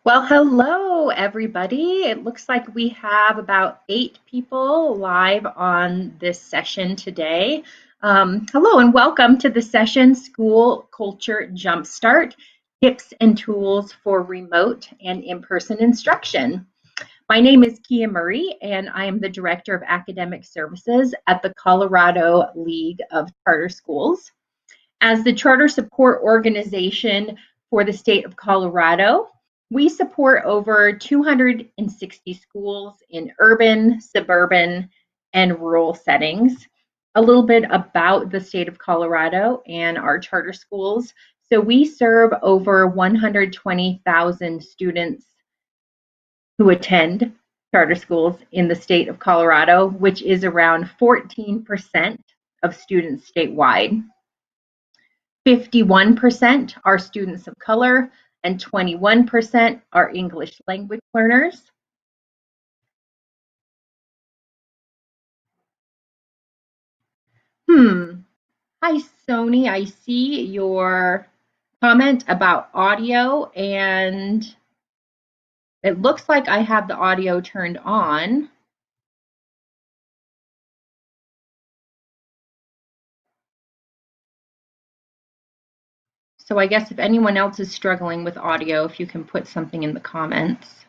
Well, hello, everybody. It looks like we have about 8 people live on this session today. Hello and welcome to the session School Culture Jumpstart, Tips and Tools for Remote and In-Person Instruction. My name is Kia Murray, and I am the Director of Academic Services at the Colorado League of Charter Schools. As the charter support organization for the state of Colorado, we support over 260 schools in urban, suburban, and rural settings. A little bit about the state of Colorado and our charter schools. So we serve over 120,000 students who attend charter schools in the state of Colorado, which is around 14% of students statewide. 51% are students of color, and 21% are English language learners. Hi, Sony. I see your comment about audio, and it looks like I have the audio turned on. So I guess if anyone else is struggling with audio, if you can put something in the comments.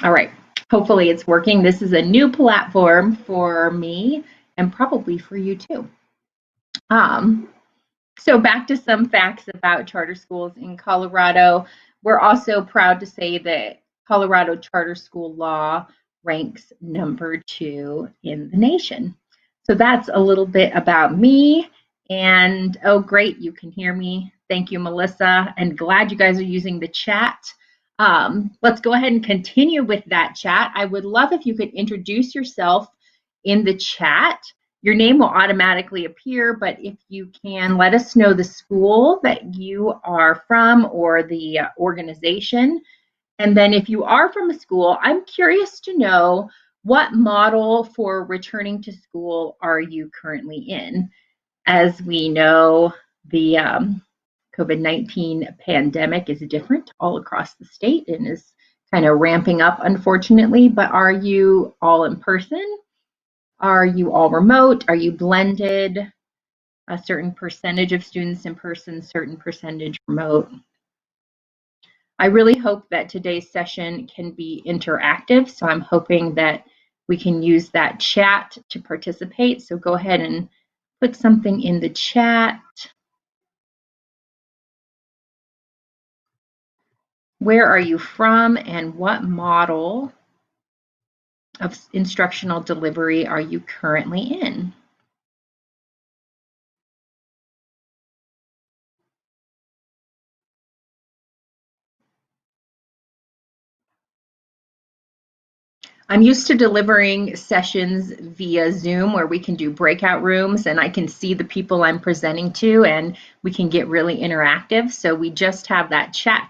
All right, hopefully it's working. This is a new platform for me and probably for you too. So back to some facts about charter schools in Colorado. We're also proud to say that Colorado charter school law ranks number 2 in the nation. So that's a little bit about me. And oh, great, you can hear me. Thank you, Melissa, and glad you guys are using the chat. Let's go ahead and continue with that chat. I would love if you could introduce yourself in the chat. Your name will automatically appear, but if you can let us know the school that you are from or the organization. And then if you are from a school, I'm curious to know what model for returning to school are you currently in? As we know, the COVID-19 pandemic is different all across the state and is kind of ramping up, unfortunately, but are you all in person? Are you all remote? Are you blended? A certain percentage of students in person, certain percentage remote. I really hope that today's session can be interactive. So I'm hoping that we can use that chat to participate. So go ahead and put something in the chat. Where are you from and what model of instructional delivery are you currently in? I'm used to delivering sessions via Zoom where we can do breakout rooms and I can see the people I'm presenting to and we can get really interactive. So we just have that chat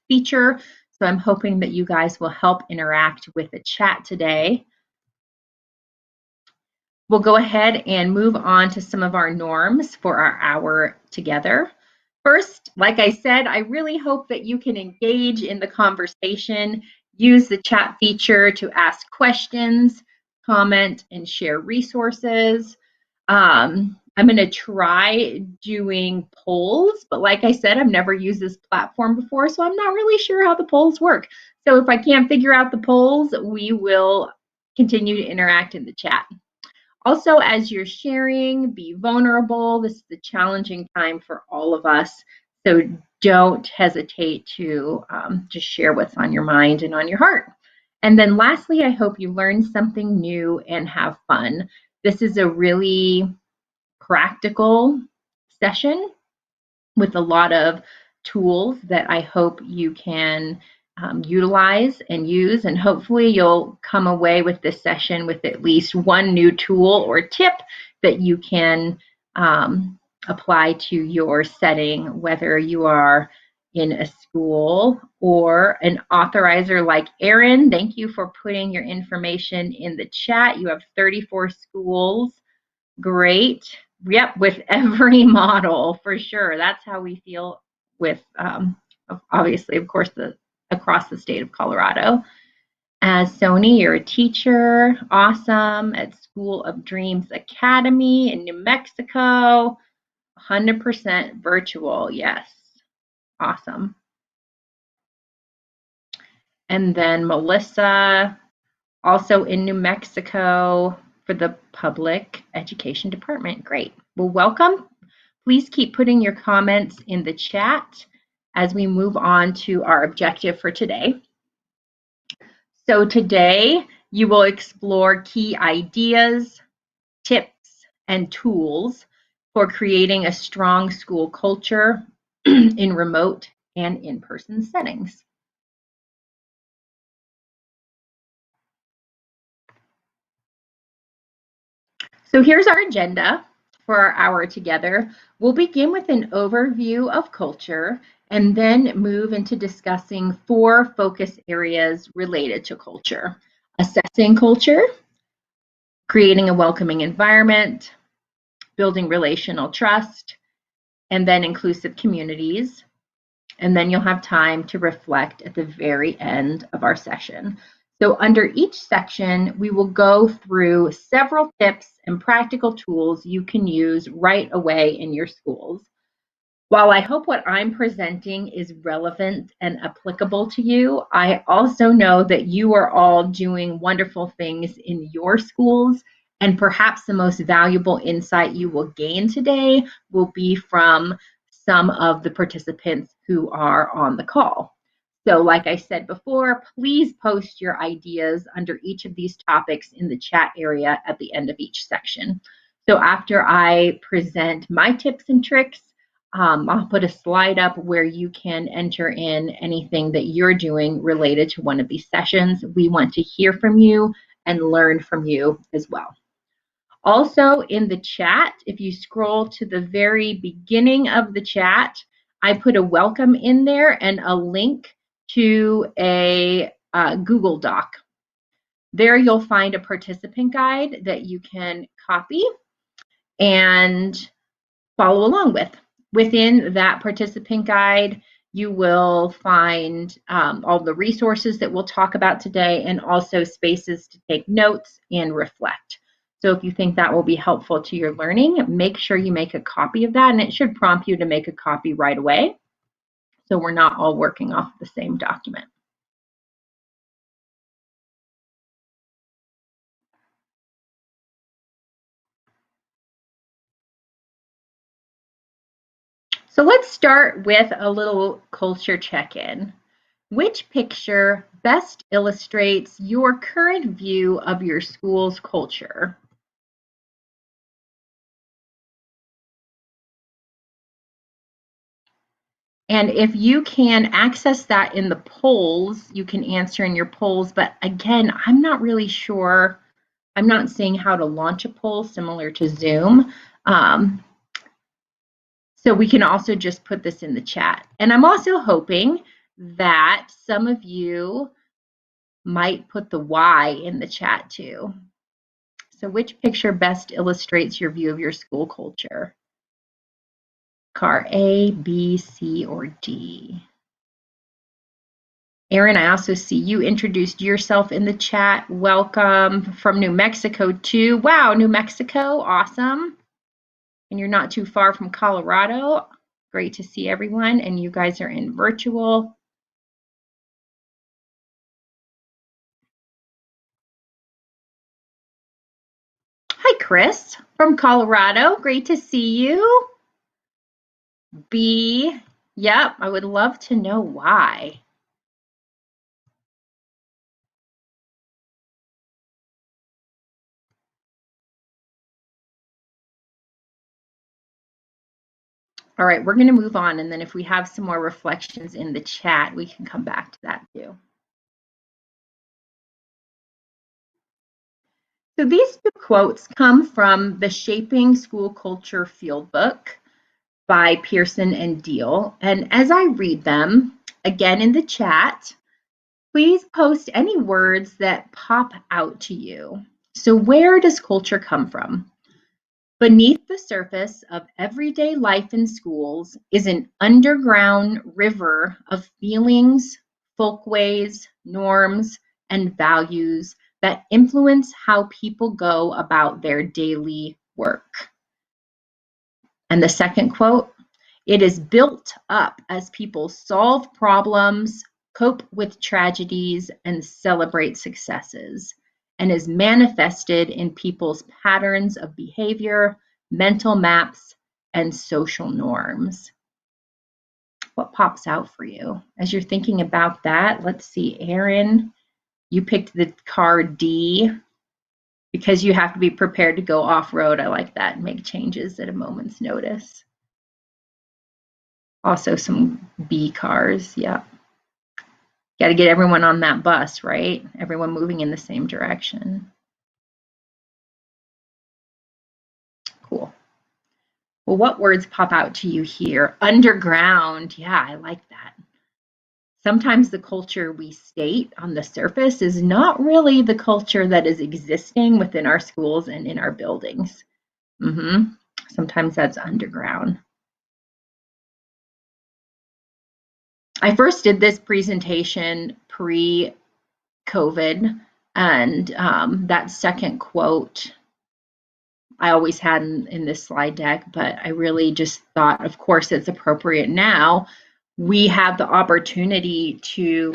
feature. So I'm hoping that you guys will help interact with the chat today. We'll go ahead and move on to some of our norms for our hour together. First, like I said, I really hope that you can engage in the conversation, use the chat feature to ask questions, comment, and share resources. I'm going to try doing polls, but like I said, I've never used this platform before, so I'm not really sure how the polls work. So if I can't figure out the polls, we will continue to interact in the chat. Also, as you're sharing, be vulnerable. This is a challenging time for all of us. So don't hesitate to just share what's on your mind and on your heart. And then lastly, I hope you learn something new and have fun. This is a really practical session with a lot of tools that I hope you can utilize and use, and hopefully you'll come away with this session with at least one new tool or tip that you can apply to your setting, whether you are in a school or an authorizer like Erin. Thank you for putting your information in the chat. You have 34 schools. Great. Yep, with every model for sure. That's how we feel with, obviously, of course, across the state of Colorado. As Sony, you're a teacher, awesome, at School of Dreams Academy in New Mexico, 100% virtual, yes, awesome. And then Melissa, also in New Mexico for the Public Education Department. Great. Well, welcome. Please keep putting your comments in the chat as we move on to our objective for today. So today you will explore key ideas, tips, and tools for creating a strong school culture in remote and in-person settings. So here's our agenda for our hour together. We'll begin with an overview of culture and then move into discussing 4 focus areas related to culture: assessing culture, creating a welcoming environment, building relational trust, and then inclusive communities. And then you'll have time to reflect at the very end of our session. So under each section, we will go through several tips and practical tools you can use right away in your schools. While I hope what I'm presenting is relevant and applicable to you, I also know that you are all doing wonderful things in your schools, and perhaps the most valuable insight you will gain today will be from some of the participants who are on the call. So like I said before, please post your ideas under each of these topics in the chat area at the end of each section. So after I present my tips and tricks, I'll put a slide up where you can enter in anything that you're doing related to one of these sessions. We want to hear from you and learn from you as well. Also in the chat, if you scroll to the very beginning of the chat, I put a welcome in there and a link to a Google Doc. There you'll find a participant guide that you can copy and follow along with. Within that participant guide, you will find all the resources that we'll talk about today and also spaces to take notes and reflect. So if you think that will be helpful to your learning, make sure you make a copy of that, and it should prompt you to make a copy right away so we're not all working off the same document. So let's start with a little culture check-in. Which picture best illustrates your current view of your school's culture? And if you can access that in the polls, you can answer in your polls. But again, I'm not really sure. I'm not seeing how to launch a poll similar to Zoom. So we can also just put this in the chat. And I'm also hoping that some of you might put the Y in the chat too. So which picture best illustrates your view of your school culture? Car A, B, C, or D? Aaron, I also see you introduced yourself in the chat. Welcome from New Mexico too. Wow, New Mexico, awesome. And you're not too far from Colorado. Great to see everyone. And you guys are in virtual. Hi, Chris from Colorado. Great to see you. B, yep, I would love to know why. All right, we're going to move on, and then if we have some more reflections in the chat, we can come back to that too. So these 2 quotes come from the Shaping School Culture Fieldbook by Peterson and Deal. And as I read them, again in the chat, please post any words that pop out to you. So where does culture come from? Beneath the surface of everyday life in schools is an underground river of feelings, folkways, norms, and values that influence how people go about their daily work. And the second quote, it is built up as people solve problems, cope with tragedies, and celebrate successes, and is manifested in people's patterns of behavior, mental maps, and social norms. What pops out for you as you're thinking about that? Let's see, Erin, you picked the card D because you have to be prepared to go off-road. I like that. Make changes at a moment's notice. Also some B cars, yeah. Got to get everyone on that bus, right? Everyone moving in the same direction. Cool. Well, what words pop out to you here? Underground, yeah, I like that. Sometimes the culture we state on the surface is not really the culture that is existing within our schools and in our buildings. Sometimes that's underground. I first did this presentation pre-COVID, and that second quote I always had in this slide deck, but I really just thought, of course, it's appropriate now. We have the opportunity to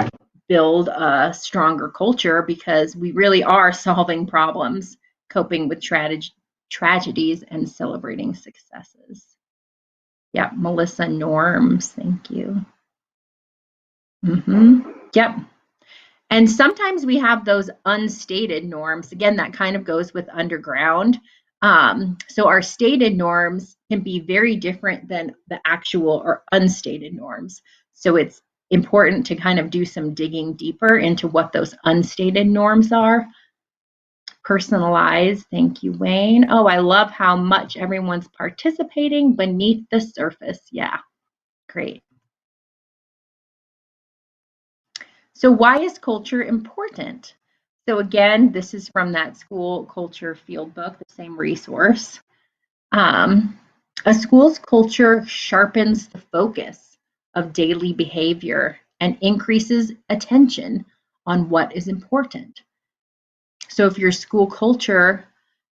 build a stronger culture because we really are solving problems, coping with tragedies, and celebrating successes. Yeah, Melissa, norms, thank you. Yep. And sometimes we have those unstated norms. Again, that kind of goes with underground. So our stated norms can be very different than the actual or unstated norms. So it's important to kind of do some digging deeper into what those unstated norms are. Personalized, thank you, Wayne. Oh, I love how much everyone's participating beneath the surface. Yeah, great. So why is culture important? So again, this is from that school culture field book, the same resource. A school's culture sharpens the focus of daily behavior and increases attention on what is important. So if your school culture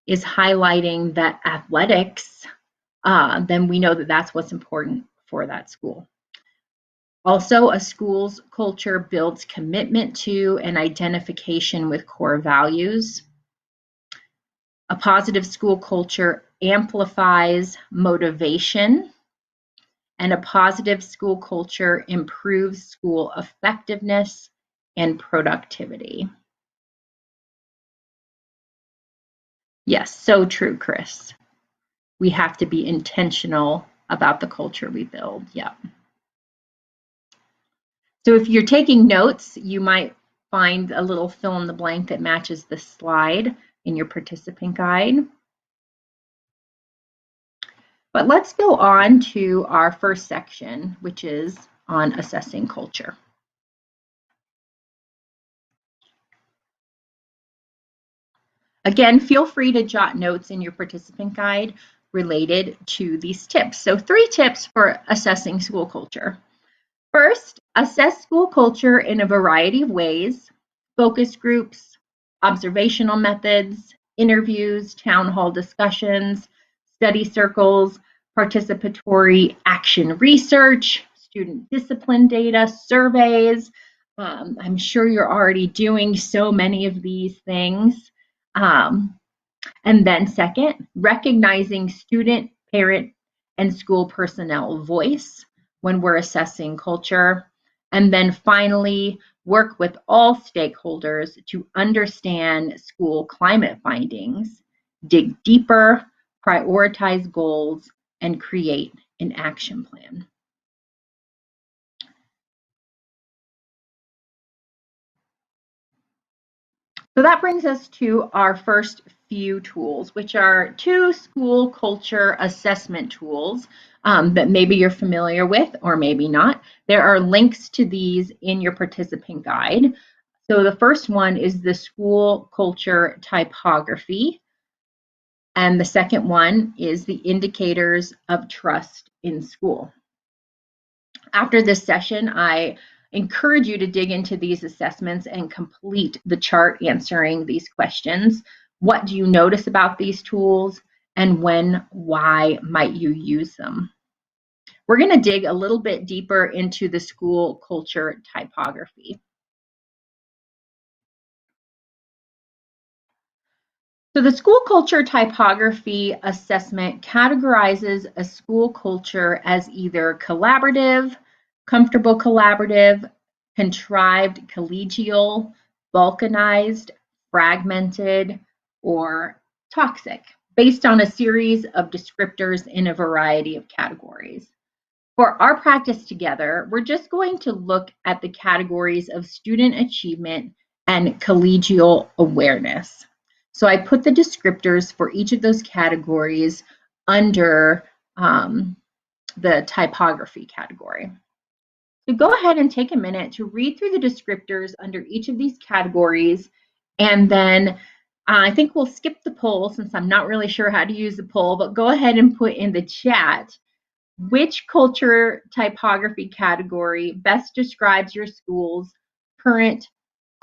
is highlighting that athletics, then we know that that's what's important for that school. Also, a school's culture builds commitment to and identification with core values. A positive school culture amplifies motivation, and a positive school culture improves school effectiveness and productivity. Yes, so true, Chris. We have to be intentional about the culture we build. Yeah. So if you're taking notes, you might find a little fill in the blank that matches the slide in your participant guide. But let's go on to our first section, which is on assessing culture. Again, feel free to jot notes in your participant guide related to these tips. So 3 tips for assessing school culture. First, assess school culture in a variety of ways: focus groups, observational methods, interviews, town hall discussions, study circles, participatory action research, student discipline data, surveys. I'm sure you're already doing so many of these things. And then second, recognizing student, parent, and school personnel voice when we're assessing culture. And then finally, work with all stakeholders to understand school climate findings, dig deeper, prioritize goals, and create an action plan. So that brings us to our first few tools, which are 2 school culture assessment tools that maybe you're familiar with or maybe not. There are links to these in your participant guide. So the first one is the school culture typography. And the second one is the indicators of trust in school. After this session, I encourage you to dig into these assessments and complete the chart answering these questions. What do you notice about these tools? And when, why might you use them? We're going to dig a little bit deeper into the school culture typography. So the school culture typography assessment categorizes a school culture as either collaborative, comfortable collaborative, contrived collegial, balkanized, fragmented, or toxic, based on a series of descriptors in a variety of categories. For our practice together, we're just going to look at the categories of student achievement and collegial awareness. So I put the descriptors for each of those categories under the typography category. So go ahead and take a minute to read through the descriptors under each of these categories, and then I think we'll skip the poll since I'm not really sure how to use the poll, but go ahead and put in the chat which culture typography category best describes your school's current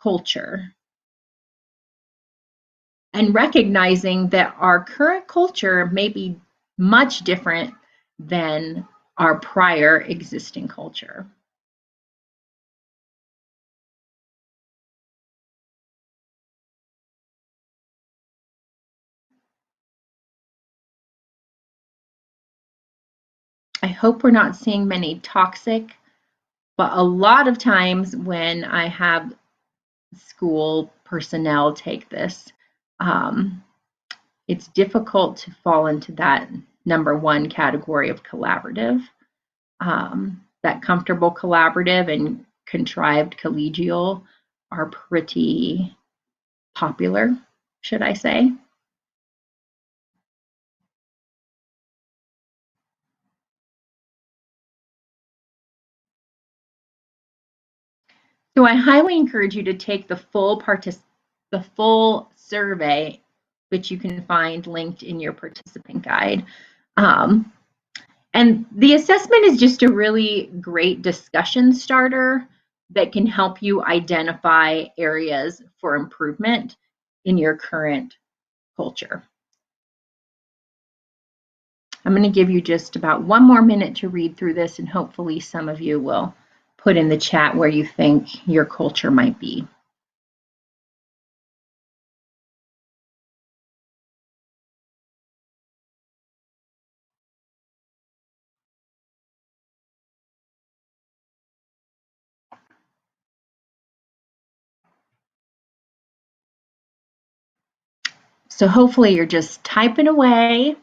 culture. And recognizing that our current culture may be much different than our prior existing culture. I hope we're not seeing many toxic, but a lot of times when I have school personnel take this, it's difficult to fall into that number one category of collaborative. That comfortable collaborative and contrived collegial are pretty popular, should I say. So I highly encourage you to take the full survey, which you can find linked in your participant guide. And the assessment is just a really great discussion starter that can help you identify areas for improvement in your current culture. I'm going to give you just about 1 more minute to read through this, and hopefully some of you will put in the chat where you think your culture might be. So hopefully you're just typing away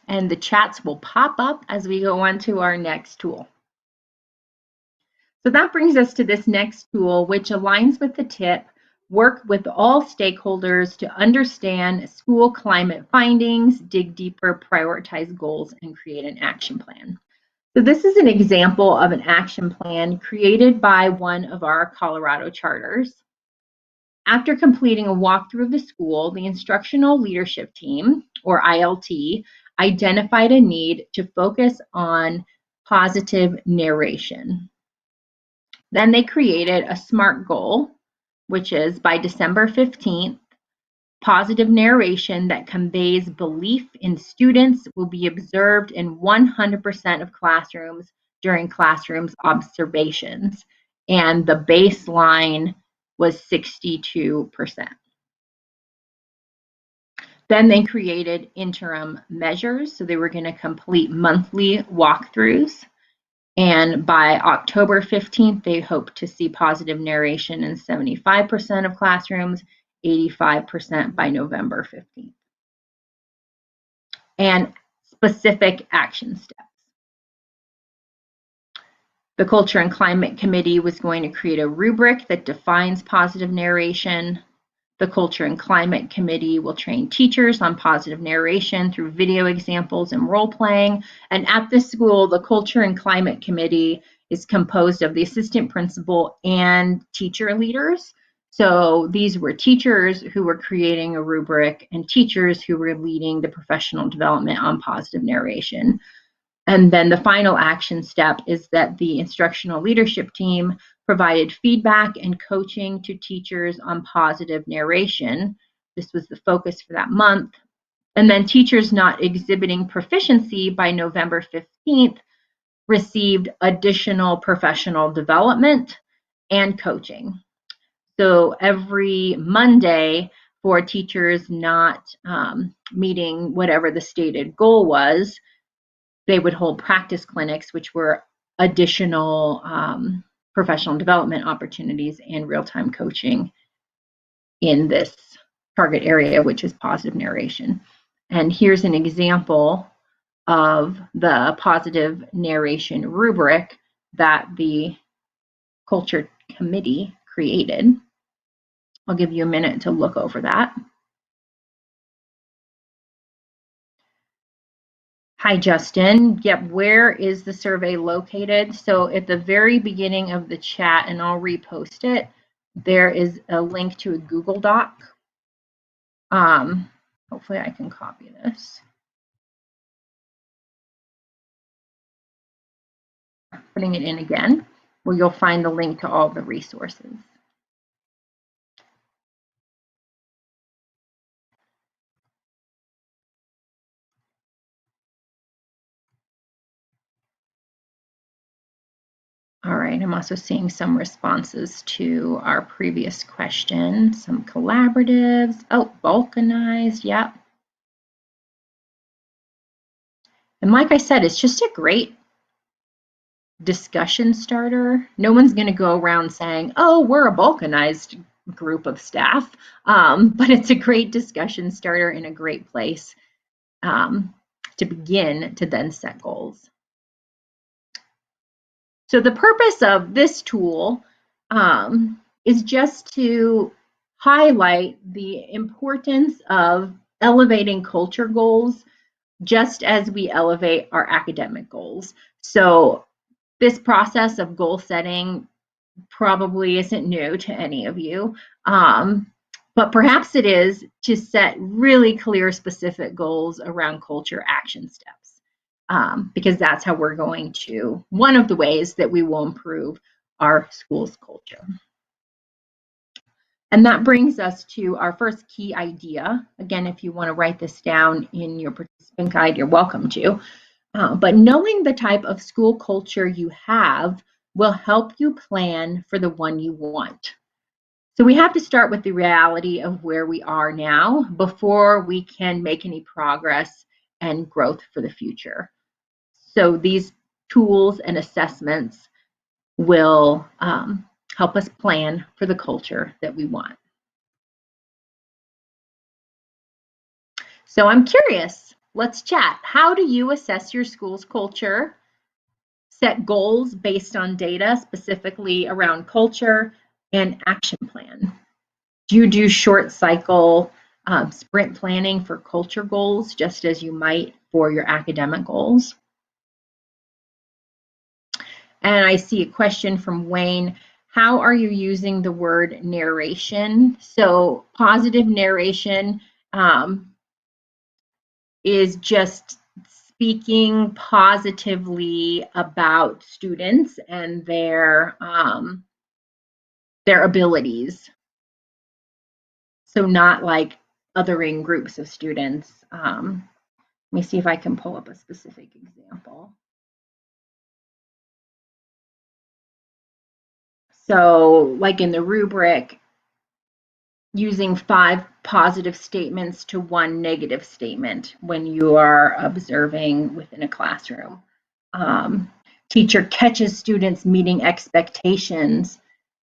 and the chats will pop up as we go on to our next tool. So that brings us to this next tool, which aligns with the tip, work with all stakeholders to understand school climate findings, dig deeper, prioritize goals, and create an action plan. So this is an example of an action plan created by one of our Colorado charters. After completing a walkthrough of the school, the Instructional Leadership Team, or ILT, identified a need to focus on positive narration. Then they created a SMART goal, which is by December 15th, positive narration that conveys belief in students will be observed in 100% of classrooms during classrooms observations. And the baseline was 62%. Then they created interim measures. So they were going to complete monthly walkthroughs. And by October 15th, they hope to see positive narration in 75% of classrooms, 85% by November 15th. And specific action steps. The Culture and Climate Committee was going to create a rubric that defines positive narration. The Culture and Climate Committee will train teachers on positive narration through video examples and role playing. And at this school, the Culture and Climate Committee is composed of the assistant principal and teacher leaders. So these were teachers who were creating a rubric and teachers who were leading the professional development on positive narration. And then the final action step is that the instructional leadership team provided feedback and coaching to teachers on positive narration. This was the focus for that month. And then teachers not exhibiting proficiency by November 15th received additional professional development and coaching. So every Monday, for teachers not meeting whatever the stated goal was, they would hold practice clinics, which were additional professional development opportunities and real-time coaching in this target area, which is positive narration. And here's an example of the positive narration rubric that the culture committee created. I'll give you a minute to look over that. Hi, Justin. Yep, where is the survey located? So at the very beginning of the chat, and I'll repost it, there is a link to a Google Doc. Hopefully I can copy this. Putting it in again, where you'll find the link to all the resources. All right, I'm also seeing some responses to our previous question, some collaboratives. Oh, balkanized, yep. And like I said, it's just a great discussion starter. No one's going to go around saying, oh, we're a balkanized group of staff, but it's a great discussion starter and a great place to begin to then set goals. So the purpose of this tool is just to highlight the importance of elevating culture goals just as we elevate our academic goals. So this process of goal setting probably isn't new to any of you, but perhaps it is to set really clear, specific goals around culture action steps. Because that's how we're going to, one of the ways that we will improve our school's culture. And that brings us to our first key idea. Again, if you want to write this down in your participant guide, you're welcome to. But knowing the type of school culture you have will help you plan for the one you want. So we have to start with the reality of where we are now before we can make any progress and growth for the future. So these tools and assessments will help us plan for the culture that we want. So I'm curious, let's chat. How do you assess your school's culture, set goals based on data, specifically around culture, and action plan? Do you do short cycle sprint planning for culture goals, just as you might for your academic goals? And I see a question from Wayne. How are you using the word narration? So positive narration is just speaking positively about students and their abilities. So not like othering groups of students. Let me see if I can pull up a specific example. So like in the rubric, using 5 positive statements to 1 negative statement when you are observing within a classroom. Teacher catches students meeting expectations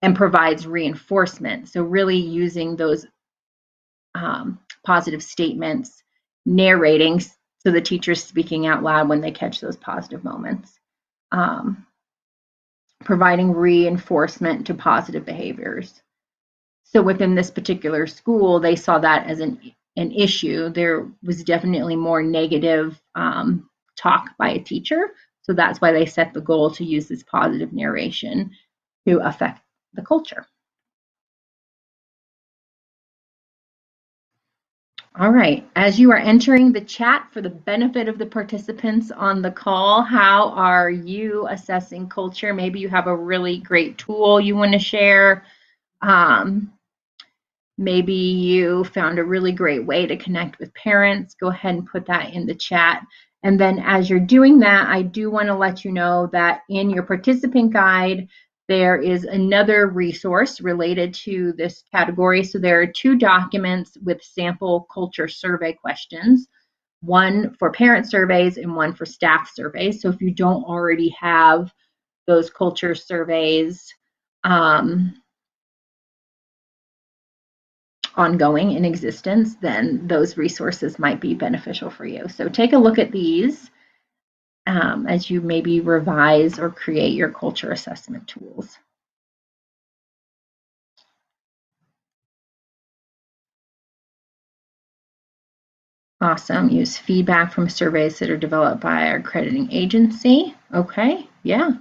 and provides reinforcement. So really using those positive statements, narrating, so the teacher's speaking out loud when they catch those positive moments. Providing reinforcement to positive behaviors. So within this particular school, they saw that as an issue. There was definitely more negative talk by a teacher. So that's why they set the goal to use this positive narration to affect the culture. All right. As you are entering the chat for the benefit of the participants on the call, how are you assessing culture? Maybe you have a really great tool you want to share. Maybe you found a really great way to connect with parents. Go ahead and put that in the chat. And then as you're doing that, I do want to let you know that in your participant guide, there is another resource related to this category. So there are 2 documents with sample culture survey questions, one for parent surveys and one for staff surveys. So if you don't already have those culture surveys, ongoing in existence, then those resources might be beneficial for you. So take a look at these as you maybe revise or create your culture assessment tools. Awesome. Use feedback from surveys that are developed by our accrediting agency. Okay, yeah.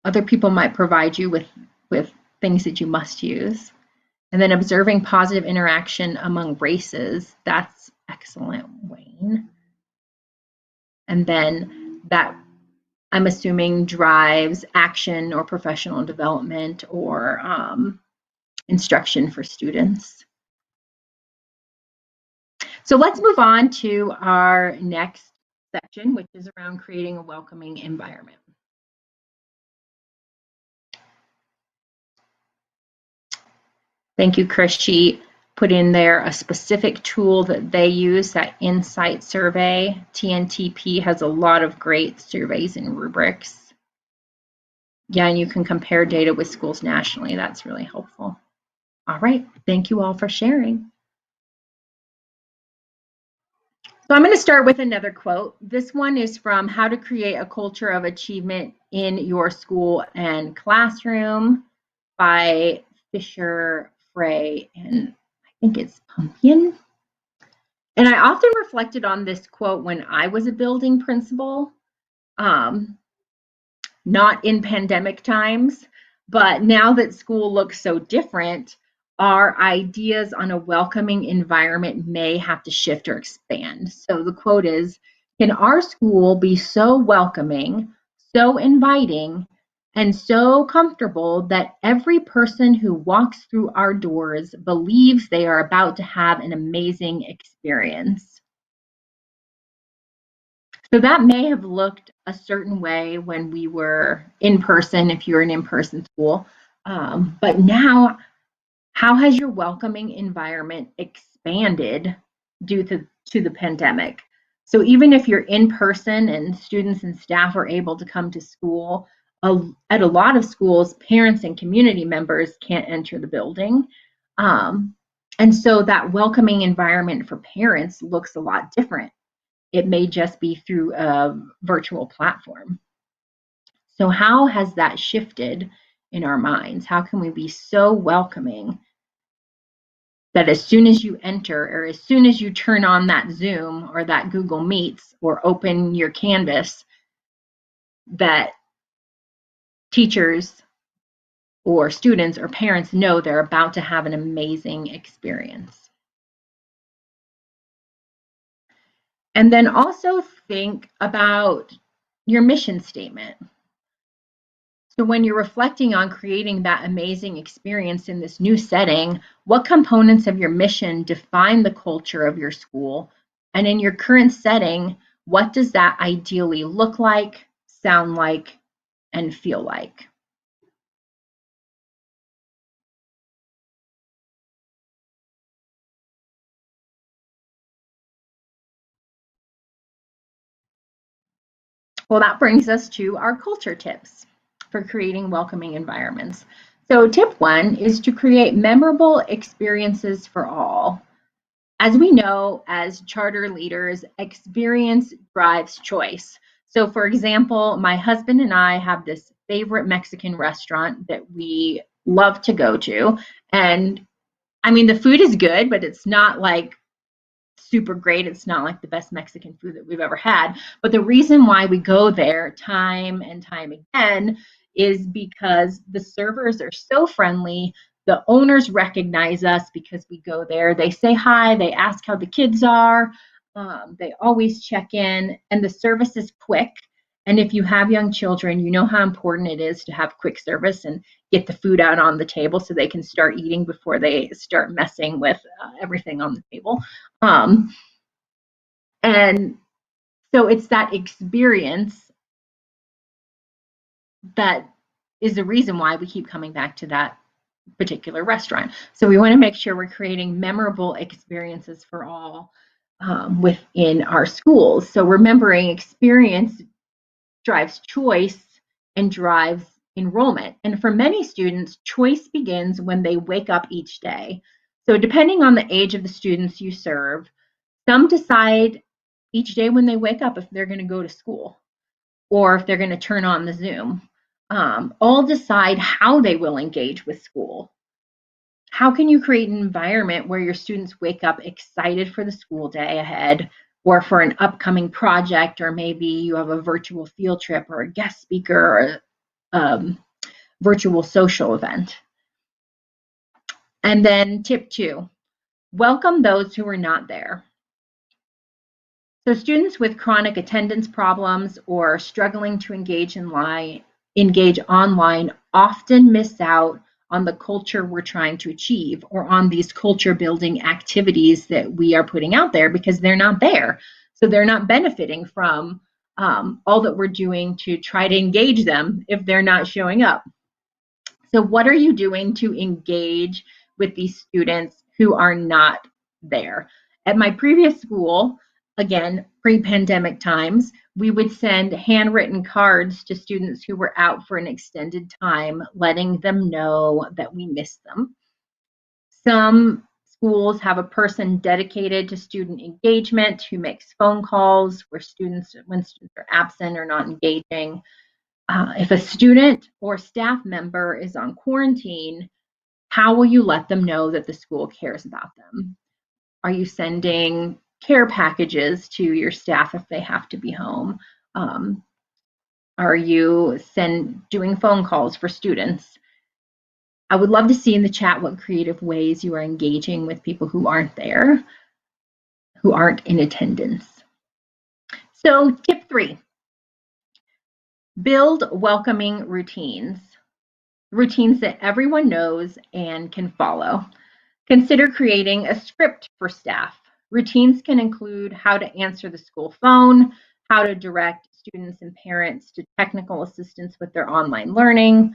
Other people might provide you with things that you must use. And then observing positive interaction among races. That's excellent, Wayne. And then that, I'm assuming, drives action or professional development or instruction for students. So let's move on to our next section, which is around creating a welcoming environment. Thank you, Chris. She put in there a specific tool that they use, that Insight survey. TNTP has a lot of great surveys and rubrics. Yeah, and you can compare data with schools nationally. That's really helpful. All right, thank you all for sharing. So I'm going to start with another quote. This one is from How to Create a Culture of Achievement in Your School and Classroom by Fisher, Frey, and I think it's Pumpkin. And I often reflected on this quote when I was a building principal, not in pandemic times, but now that school looks so different, our ideas on a welcoming environment may have to shift or expand. So the quote is, can our school be so welcoming, so inviting, and so comfortable that every person who walks through our doors believes they are about to have an amazing experience? So that may have looked a certain way when we were in person, if you're an in-person school. But now, how has your welcoming environment expanded due to the pandemic? So even if you're in person and students and staff are able to come to school, at a lot of schools, parents and community members can't enter the building. And so that welcoming environment for parents looks a lot different. It may just be through a virtual platform. So how has that shifted in our minds? How can we be so welcoming that as soon as you enter or as soon as you turn on that Zoom or that Google Meets or open your Canvas, that teachers or students or parents know they're about to have an amazing experience? And then also think about your mission statement. So when you're reflecting on creating that amazing experience in this new setting, what components of your mission define the culture of your school? And in your current setting, what does that ideally look like, sound like, and feel like? Well, that brings us to our culture tips for creating welcoming environments. So tip 1 is to create memorable experiences for all. As we know, as charter leaders, experience drives choice. So for example, my husband and I have this favorite Mexican restaurant that we love to go to. And I mean, the food is good, but it's not like super great. It's not like the best Mexican food that we've ever had. But the reason why we go there time and time again is because the servers are so friendly, The owners recognize us because we go there. They say hi, they ask how the kids are. They always check in, and the service is quick. And if you have young children, you know how important it is to have quick service and get the food out on the table so they can start eating before they start messing with everything on the table. And so it's that experience that is the reason why we keep coming back to that particular restaurant. So we want to make sure we're creating memorable experiences for all within our schools. So remembering experience drives choice and drives enrollment. And for many students, choice begins when they wake up each day. So depending on the age of the students you serve, some decide each day when they wake up if they're going to go to school or if they're going to turn on the Zoom. All decide how they will engage with school. How can you create an environment where your students wake up excited for the school day ahead or for an upcoming project, or maybe you have a virtual field trip or a guest speaker or virtual social event? And then tip 2, welcome those who are not there. So students with chronic attendance problems or struggling to engage online often miss out on the culture we're trying to achieve or on these culture building activities that we are putting out there because they're not there. So they're not benefiting from all that we're doing to try to engage them if they're not showing up. So what are you doing to engage with these students who are not there? At my previous school, again, pre-pandemic times, we would send handwritten cards to students who were out for an extended time, letting them know that we missed them. Some schools have a person dedicated to student engagement who makes phone calls when students are absent or not engaging. If a student or staff member is on quarantine, how will you let them know that the school cares about them? Are you sending care packages to your staff if they have to be home? Are you doing phone calls for students? I would love to see in the chat what creative ways you are engaging with people who aren't there, who aren't in attendance. So tip 3, build welcoming routines that everyone knows and can follow. Consider creating a script for staff. Routines can include how to answer the school phone, how to direct students and parents to technical assistance with their online learning,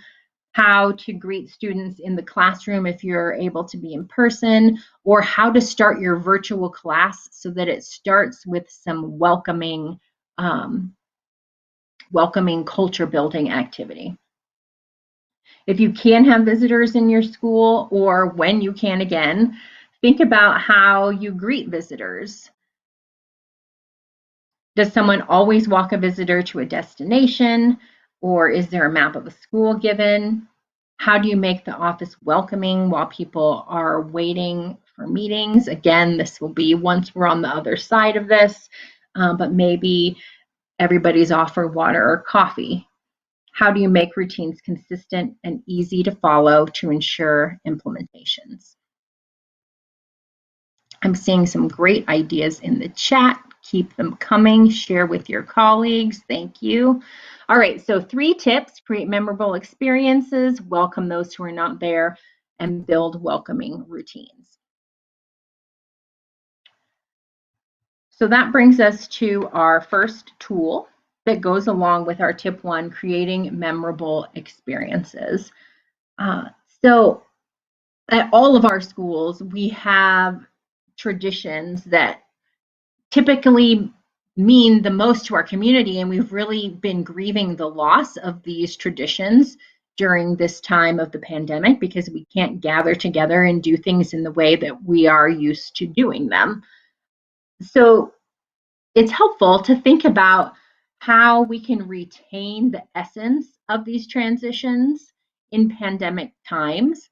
how to greet students in the classroom if you're able to be in person, or how to start your virtual class so that it starts with some welcoming culture building activity. If you can have visitors in your school, or when you can again, think about how you greet visitors. Does someone always walk a visitor to a destination, or is there a map of a school given? How do you make the office welcoming while people are waiting for meetings? Again, this will be once we're on the other side of this, but maybe everybody's offered water or coffee. How do you make routines consistent and easy to follow to ensure implementations? I'm seeing some great ideas in the chat. Keep them coming. Share with your colleagues. Thank you. All right, so 3 tips: create memorable experiences, welcome those who are not there, and build welcoming routines. So that brings us to our first tool that goes along with our tip 1, creating memorable experiences. So at all of our schools, we have traditions that typically mean the most to our community, and we've really been grieving the loss of these traditions during this time of the pandemic because we can't gather together and do things in the way that we are used to doing them. So it's helpful to think about how we can retain the essence of these transitions in pandemic times.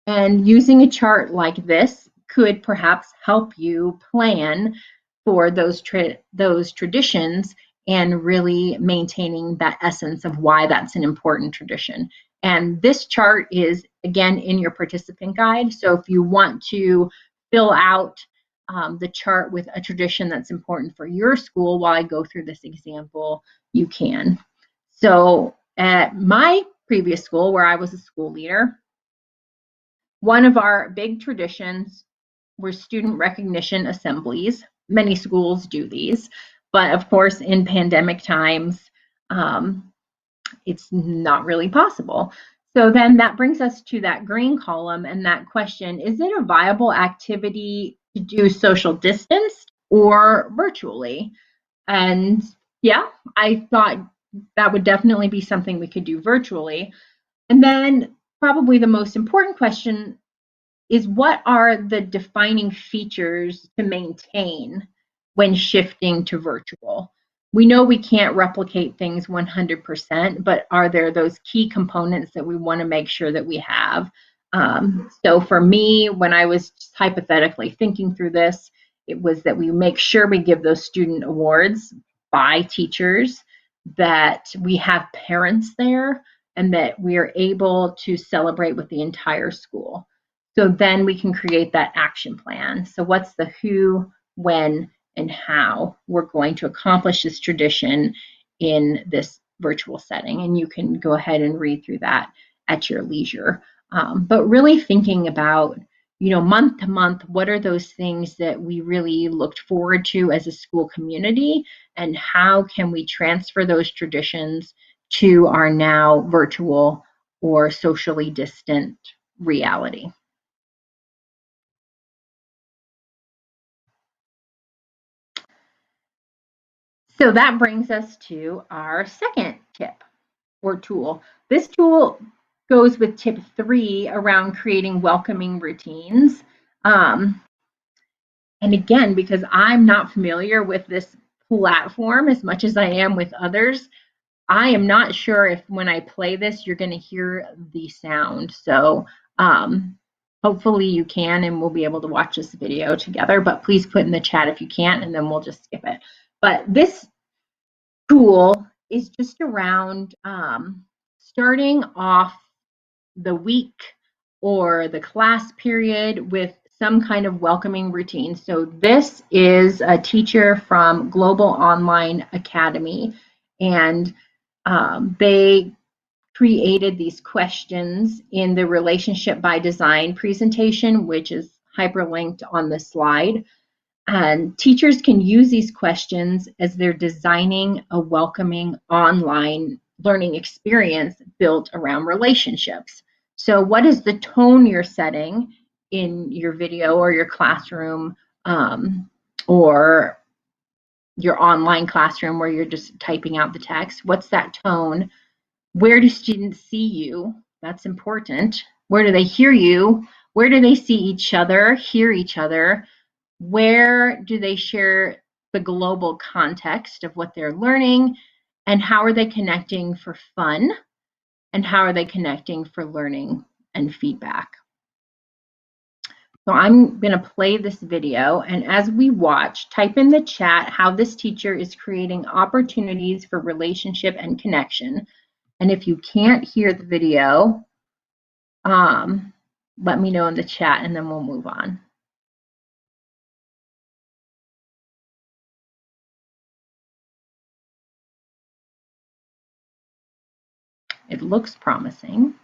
And using a chart like this could perhaps help you plan for those traditions and really maintaining that essence of why that's an important tradition And this chart is, again, in your participant guide. So if you want to fill out the chart with a tradition that's important for your school while I go through this example, you can. So at my previous school, where I was a school leader, one of our big traditions were student recognition assemblies. Many schools do these, but of course, in pandemic times, it's not really possible. So then that brings us to that green column and that question, is it a viable activity to do social distance or virtually? And yeah, I thought that would definitely be something we could do virtually. And then probably the most important question is, what are the defining features to maintain when shifting to virtual? We know we can't replicate things 100%, but are there those key components that we want to make sure that we have? So for me, when I was hypothetically thinking through this, it was that we make sure we give those student awards by teachers, that we have parents there, and that we are able to celebrate with the entire school. So then we can create that action plan. So what's the who, when, and how we're going to accomplish this tradition in this virtual setting. And you can go ahead and read through that at your leisure. But really thinking about, month to month, what are those things that we really looked forward to as a school community, and how can we transfer those traditions to our now virtual or socially distant reality. So that brings us to our second tip or tool. This tool goes with tip 3 around creating welcoming routines. And again, because I'm not familiar with this platform as much as I am with others, I am not sure if when I play this, you're going to hear the sound. So hopefully you can, and we'll be able to watch this video together, but please put in the chat if you can't, and then we'll just skip it. But this tool is just around starting off the week or the class period with some kind of welcoming routine. So this is a teacher from Global Online Academy, and they created these questions in the Relationship by Design presentation, which is hyperlinked on the slide. And teachers can use these questions as they're designing a welcoming online learning experience built around relationships. So what is the tone you're setting in your video or your classroom, or your online classroom where you're just typing out the text? What's that tone? Where do students see you? That's important. Where do they hear you? Where do they see each other, hear each other? Where do they share the global context of what they're learning? And how are they connecting for fun? And how are they connecting for learning and feedback? So I'm going to play this video, and as we watch, type in the chat how this teacher is creating opportunities for relationship and connection. And if you can't hear the video, let me know in the chat, and then we'll move on. It looks promising.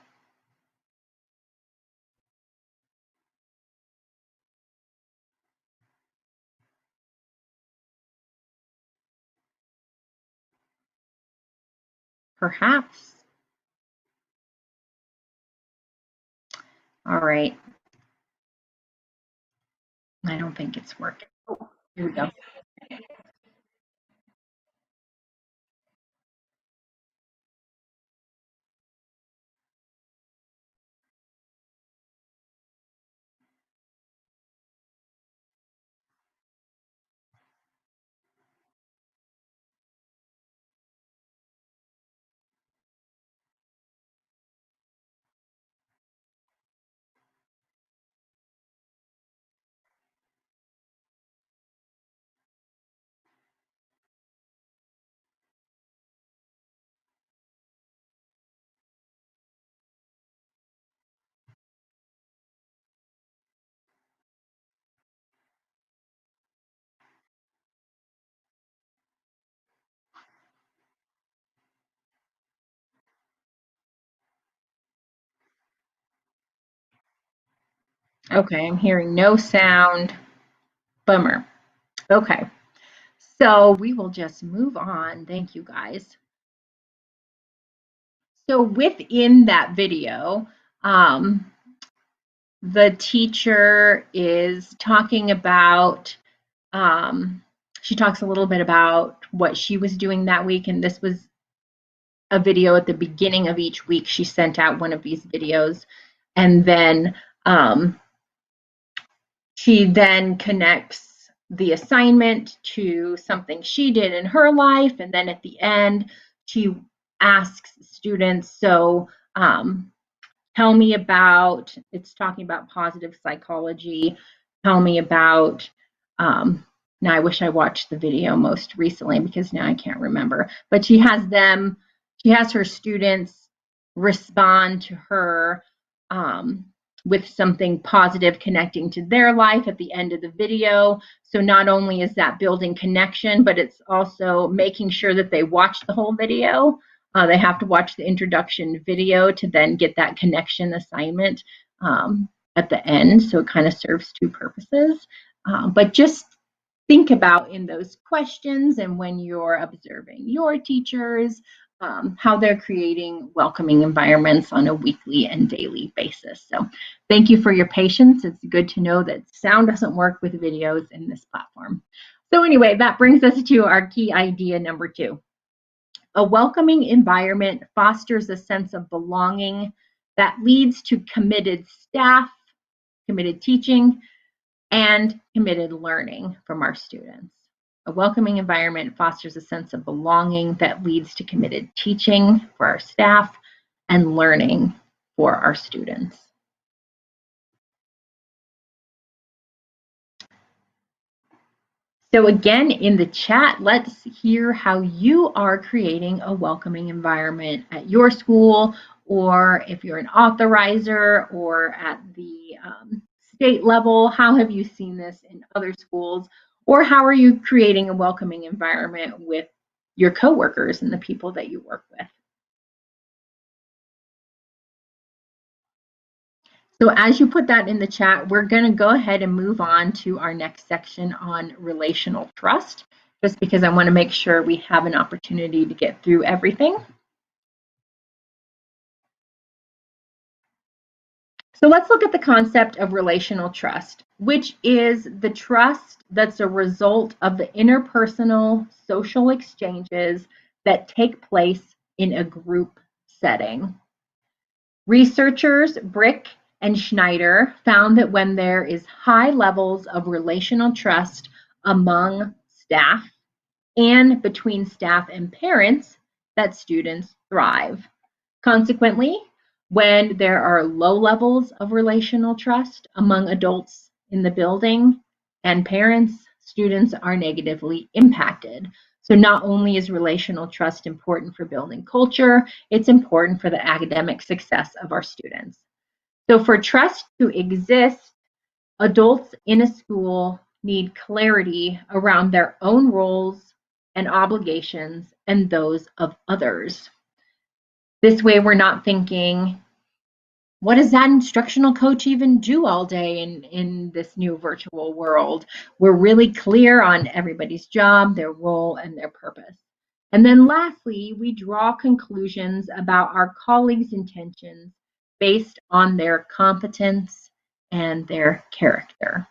Perhaps. All right. I don't think it's working. Oh, here we go. Okay, I'm hearing no sound. Bummer. Okay, so we will just move on. Thank you, guys. So within that video, the teacher is talking about, she talks a little bit about what she was doing that week, and this was a video at the beginning of each week. She sent out one of these videos, and then she then connects the assignment to something she did in her life, and then at the end, she asks students, so tell me about, it's talking about positive psychology. Tell me about, now I wish I watched the video most recently because now I can't remember, but she has her students respond to her with something positive connecting to their life at the end of the video. So not only is that building connection, but it's also making sure that they watch the whole video. They have to watch the introduction video to then get that connection assignment at the end. So it kind of serves two purposes. But just think about in those questions and when you're observing your teachers, how they're creating welcoming environments on a weekly and daily basis. So thank you for your patience. It's good to know that sound doesn't work with videos in this platform. So anyway, that brings us to our key idea number 2. A welcoming environment fosters a sense of belonging that leads to committed staff, committed teaching, and committed learning from our students. A welcoming environment fosters a sense of belonging that leads to committed teaching for our staff and learning for our students. So again, in the chat, let's hear how you are creating a welcoming environment at your school, or if you're an authorizer or at the state level, how have you seen this in other schools? Or how are you creating a welcoming environment with your coworkers and the people that you work with? So as you put that in the chat, we're going to go ahead and move on to our next section on relational trust, just because I want to make sure we have an opportunity to get through everything. So let's look at the concept of relational trust, which is the trust that's a result of the interpersonal social exchanges that take place in a group setting. Researchers Brick and Schneider found that when there is high levels of relational trust among staff and between staff and parents, that students thrive. Consequently, when there are low levels of relational trust among adults in the building and parents, students are negatively impacted. So not only is relational trust important for building culture, it's important for the academic success of our students. So for trust to exist, adults in a school need clarity around their own roles and obligations and those of others. This way, we're not thinking, what does that instructional coach even do all day in this new virtual world? We're really clear on everybody's job, their role, and their purpose. And then lastly, we draw conclusions about our colleagues' intentions based on their competence and their character.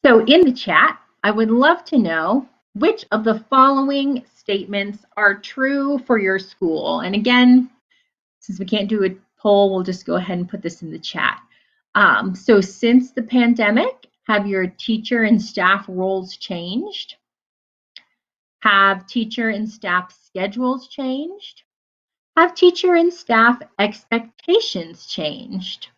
So in the chat, I would love to know which of the following statements are true for your school. And again, since we can't do a poll, we'll just go ahead and put this in the chat. So since the pandemic, have your teacher and staff roles changed? Have teacher and staff schedules changed? Have teacher and staff expectations changed?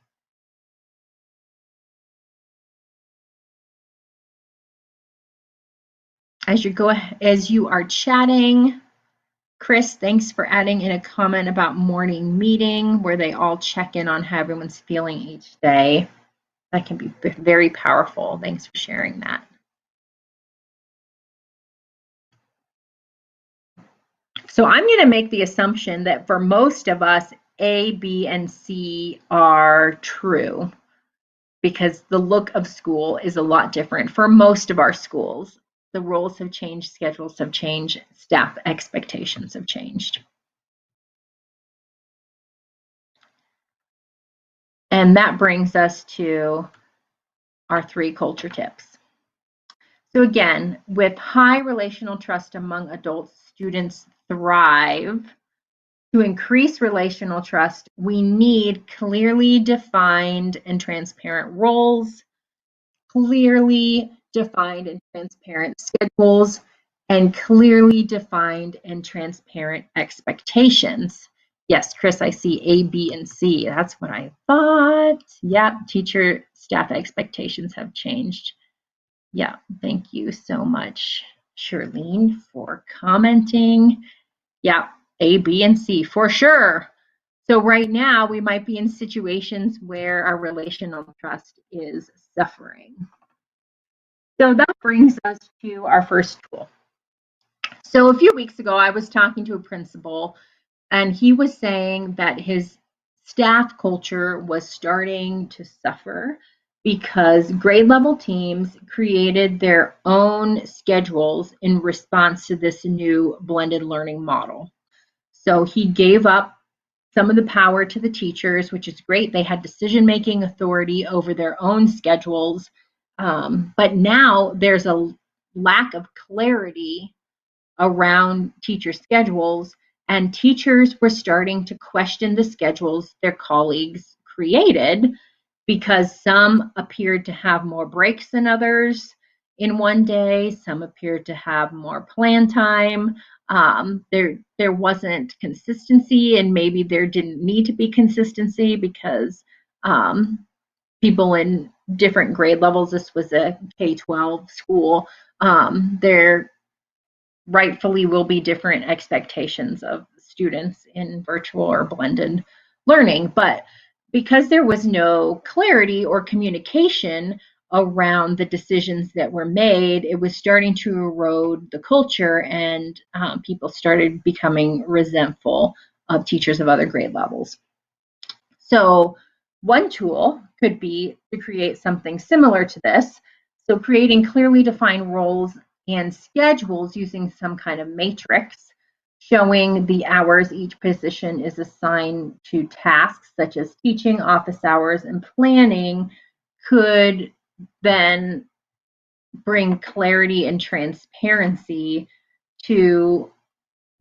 As you are chatting, Chris, thanks for adding in a comment about morning meeting where they all check in on how everyone's feeling each day. That can be very powerful. Thanks for sharing that. So I'm going to make the assumption that for most of us, A, B, and C are true because the look of school is a lot different for most of our schools. The roles have changed, schedules have changed, staff expectations have changed. And that brings us to our 3 culture tips. So again, with high relational trust among adults, students thrive. To increase relational trust, we need clearly defined and transparent roles, clearly defined and transparent schedules, and clearly defined and transparent expectations. Yes, Chris, I see A, B, and C. That's what I thought. Yeah, teacher staff expectations have changed. Yeah, thank you so much, Shirlene, for commenting. Yeah, A, B, and C for sure. So right now we might be in situations where our relational trust is suffering. So that brings us to our first tool. So a few weeks ago, I was talking to a principal, and he was saying that his staff culture was starting to suffer because grade level teams created their own schedules in response to this new blended learning model. So he gave up some of the power to the teachers, which is great. They had decision-making authority over their own schedules. But now there's a lack of clarity around teacher schedules, and teachers were starting to question the schedules their colleagues created because some appeared to have more breaks than others in one day, some appeared to have more plan time. There wasn't consistency, and maybe there didn't need to be consistency because people in different grade levels, this was a K-12 school, there rightfully will be different expectations of students in virtual or blended learning. But because there was no clarity or communication around the decisions that were made, it was starting to erode the culture, and people started becoming resentful of teachers of other grade levels. So one tool could be to create something similar to this. So creating clearly defined roles and schedules using some kind of matrix showing the hours each position is assigned to tasks such as teaching, office hours, and planning could then bring clarity and transparency to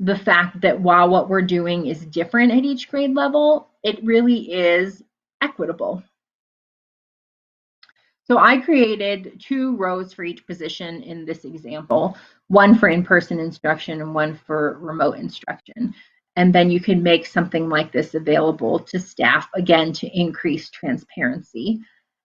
the fact that while what we're doing is different at each grade level, it really is equitable. So I created 2 rows for each position in this example, one for in-person instruction and one for remote instruction. And then you can make something like this available to staff, again, to increase transparency.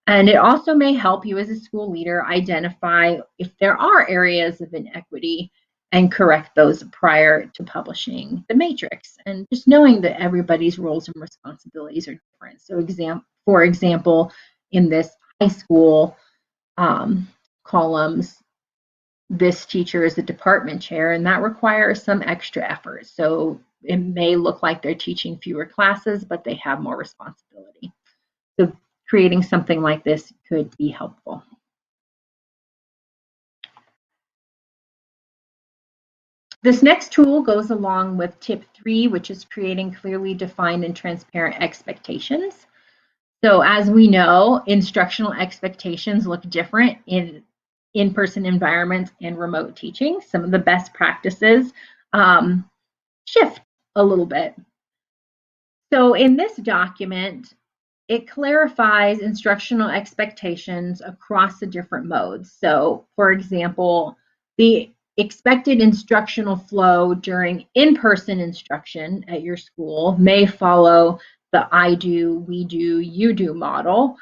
And it also may help you as a school leader identify if there are areas of inequity and correct those prior to publishing the matrix. And just knowing that everybody's roles and responsibilities are different. So for example, in this high school columns, this teacher is the department chair, and that requires some extra effort. So it may look like they're teaching fewer classes, but they have more responsibility. So creating something like this could be helpful. This next tool goes along with tip 3, which is creating clearly defined and transparent expectations. So as we know, instructional expectations look different in in-person environments and remote teaching. Some of the best practices shift a little bit. So in this document, it clarifies instructional expectations across the different modes. So for example, the expected instructional flow during in-person instruction at your school may follow the I do, we do, you do model,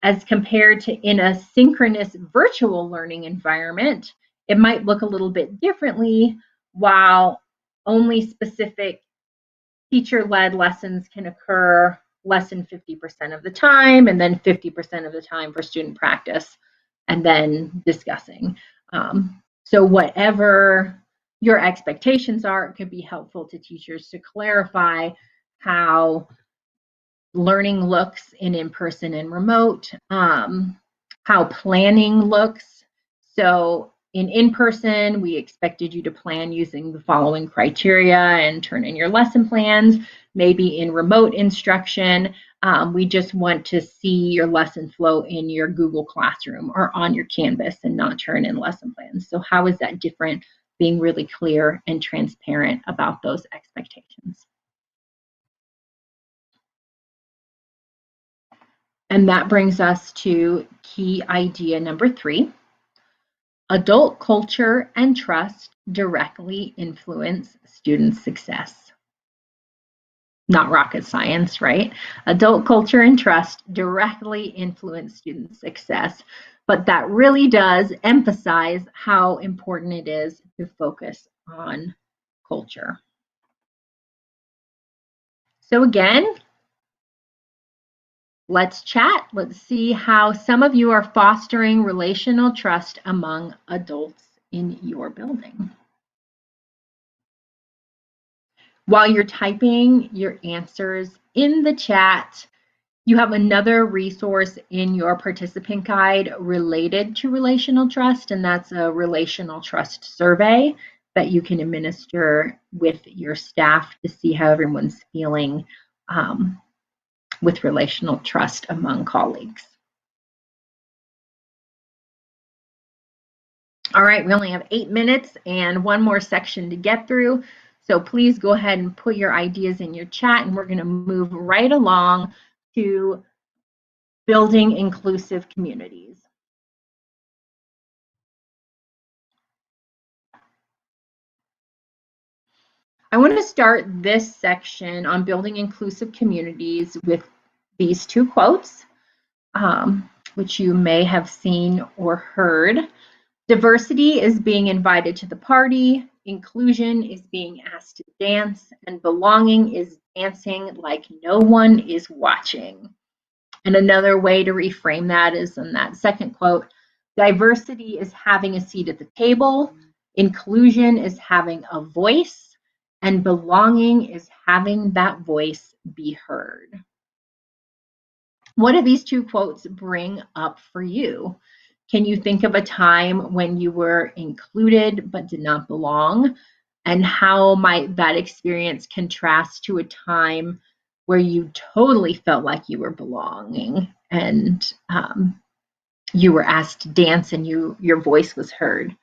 as compared to in a synchronous virtual learning environment. It might look a little bit differently, while only specific teacher-led lessons can occur less than 50% of the time, and then 50% of the time for student practice, and then discussing. So whatever your expectations are. It could be helpful to teachers to clarify how learning looks in person and remote, how planning looks. So in person, we expected you to plan using the following criteria and turn in your lesson plans. Maybe in remote instruction, we just want to see your lesson flow in your Google Classroom or on your Canvas and not turn in lesson plans. So how is that different? Being really clear and transparent about those expectations. And that brings us to key idea number 3. Adult culture and trust directly influence student success. Not rocket science, right? Adult culture and trust directly influence student success, but that really does emphasize how important it is to focus on culture. So again, let's chat. Let's see how some of you are fostering relational trust among adults in your building. While you're typing your answers in the chat, you have another resource in your participant guide related to relational trust, and that's a relational trust survey that you can administer with your staff to see how everyone's feeling with relational trust among colleagues. All right, we only have 8 minutes and one more section to get through. So please go ahead and put your ideas in your chat, and we're going to move right along to building inclusive communities. I want to start this section on building inclusive communities with these 2 quotes, which you may have seen or heard. Diversity is being invited to the party, inclusion is being asked to dance, and belonging is dancing like no one is watching. And another way to reframe that is in that second quote, diversity is having a seat at the table, inclusion is having a voice, and belonging is having that voice be heard. What do these 2 quotes bring up for you? Can you think of a time when you were included but did not belong? And how might that experience contrast to a time where you totally felt like you were belonging and you were asked to dance and your voice was heard?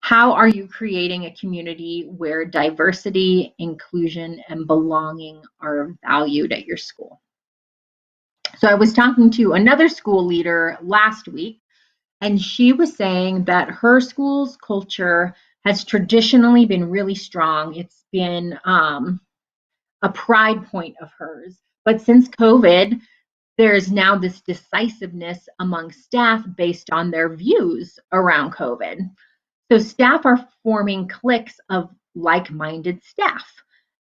How are you creating a community where diversity, inclusion, and belonging are valued at your school? So I was talking to another school leader last week, and she was saying that her school's culture has traditionally been really strong. It's been a pride point of hers. But since COVID, there is now this decisiveness among staff based on their views around COVID. So staff are forming cliques of like-minded staff.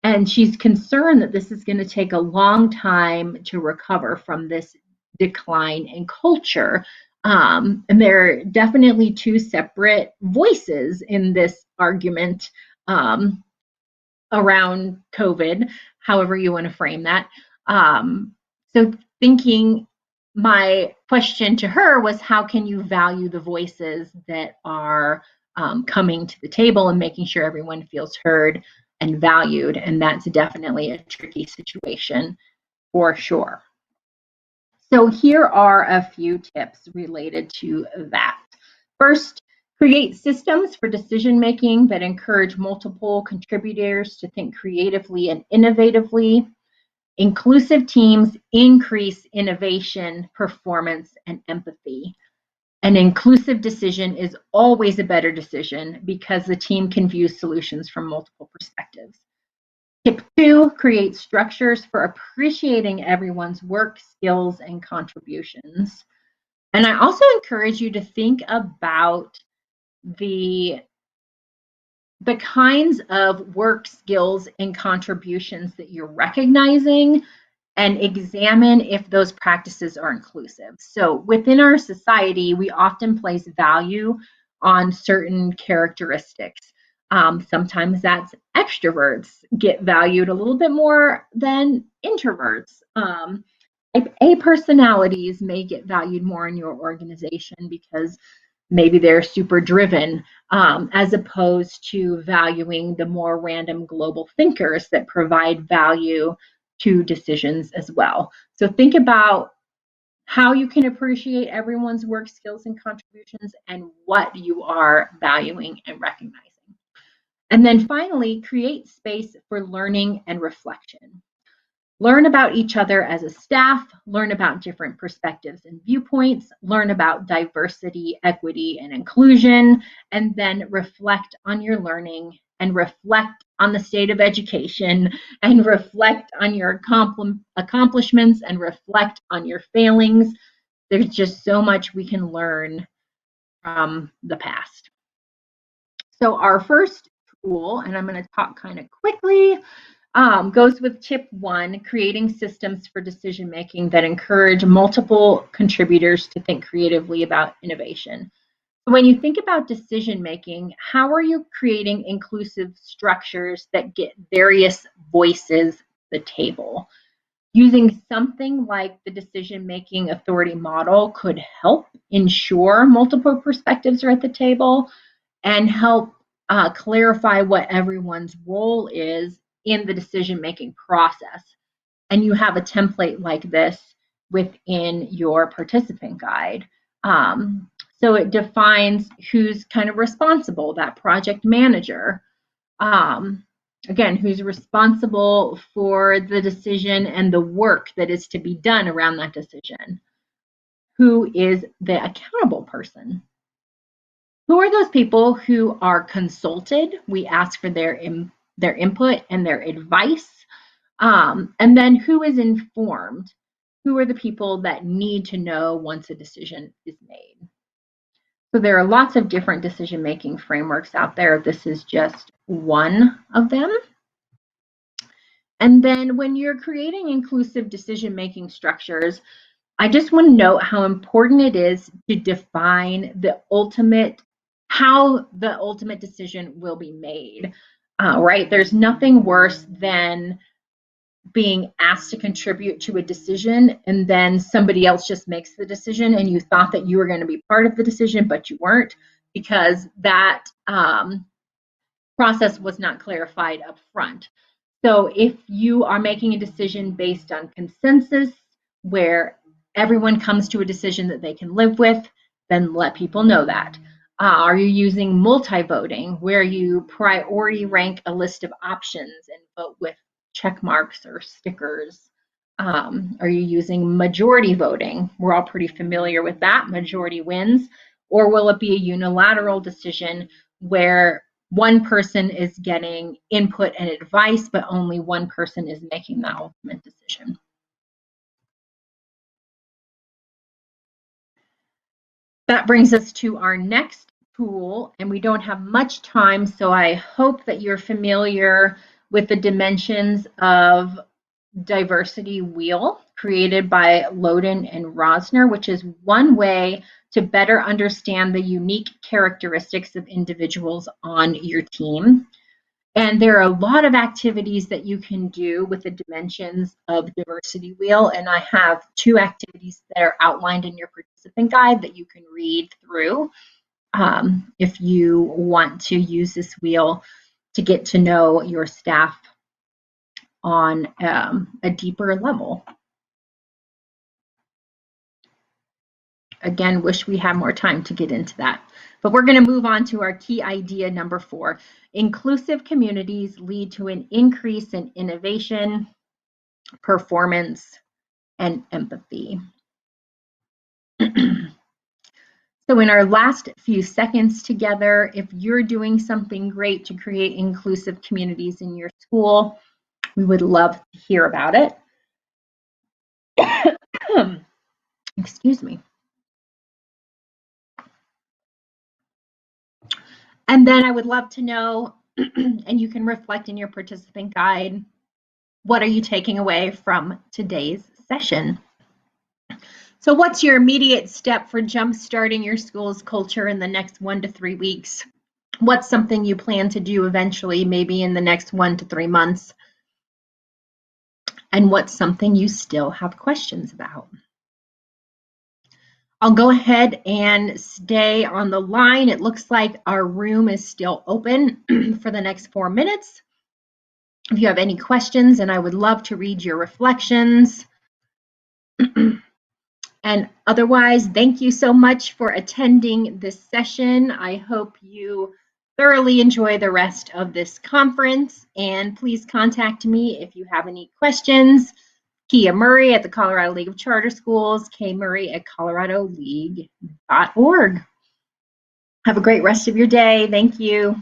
And she's concerned that this is going to take a long time to recover from this decline in culture. And there are definitely 2 separate voices in this argument around COVID, however you want to frame that. So thinking, my question to her was, how can you value the voices that are coming to the table and making sure everyone feels heard and valued? And that's definitely a tricky situation for sure. So here are a few tips related to that. First, create systems for decision making that encourage multiple contributors to think creatively and innovatively. Inclusive teams increase innovation, performance, and empathy. An inclusive decision is always a better decision because the team can view solutions from multiple perspectives. Tip 2, create structures for appreciating everyone's work, skills, and contributions. And I also encourage you to think about the kinds of work, skills, and contributions that you're recognizing and examine if those practices are inclusive. So within our society, we often place value on certain characteristics. Sometimes that's extroverts get valued a little bit more than introverts. Type A personalities may get valued more in your organization because maybe they're super driven, as opposed to valuing the more random global thinkers that provide value to decisions as well. So think about how you can appreciate everyone's work skills and contributions and what you are valuing and recognizing. And then finally, create space for learning and reflection. Learn about each other as a staff, learn about different perspectives and viewpoints, learn about diversity, equity, and inclusion, and then reflect on your learning and reflect on the state of education and reflect on your accomplishments and reflect on your failings. There's just so much we can learn from the past. So our first tool, and I'm going to talk kind of quickly, goes with tip 1, creating systems for decision making that encourage multiple contributors to think creatively about innovation. When you think about decision making, how are you creating inclusive structures that get various voices at the table? Using something like the decision making authority model could help ensure multiple perspectives are at the table and help clarify what everyone's role is in the decision-making process. And you have a template like this within your participant guide. So it defines who's kind of responsible, that project manager. Again, who's responsible for the decision and the work that is to be done around that decision. Who is the accountable person? Who are those people who are consulted? We ask for their input and their advice. And then who is informed? Who are the people that need to know once a decision is made? So there are lots of different decision-making frameworks out there. This is just one of them. And then when you're creating inclusive decision-making structures, I just want to note how important it is to define how the ultimate decision will be made, right? There's nothing worse than being asked to contribute to a decision and then somebody else just makes the decision and you thought that you were going to be part of the decision, but you weren't, because that process was not clarified up front. So if you are making a decision based on consensus where everyone comes to a decision that they can live with, then let people know that. Are you using multi-voting, where you priority rank a list of options and vote with check marks or stickers? Are you using majority voting? We're all pretty familiar with that. Majority wins. Or will it be a unilateral decision where one person is getting input and advice, but only one person is making the ultimate decision? That brings us to our next tool, and we don't have much time, so I hope that you're familiar with the dimensions of diversity wheel created by Loden and Rosner, which is one way to better understand the unique characteristics of individuals on your team. And there are a lot of activities that you can do with the dimensions of diversity wheel. And I have 2 activities that are outlined in your participant guide that you can read through if you want to use this wheel to get to know your staff on a deeper level. Again, wish we had more time to get into that. But we're going to move on to our key idea number 4. Inclusive communities lead to an increase in innovation, performance, and empathy. So in our last few seconds together, if you're doing something great to create inclusive communities in your school, we would love to hear about it. Excuse me. And then I would love to know, and you can reflect in your participant guide, what are you taking away from today's session? So what's your immediate step for jump-starting your school's culture in the next 1 to 3 weeks? What's something you plan to do eventually, maybe in the next 1 to 3 months? And what's something you still have questions about? I'll go ahead and stay on the line. It looks like our room is still open for the next 4 minutes. If you have any questions, and I would love to read your reflections. And otherwise, thank you so much for attending this session. I hope you thoroughly enjoy the rest of this conference, and please contact me if you have any questions. Kia Murray at the Colorado League of Charter Schools, kmurray@coloradoleague.org. Have a great rest of your day. Thank you.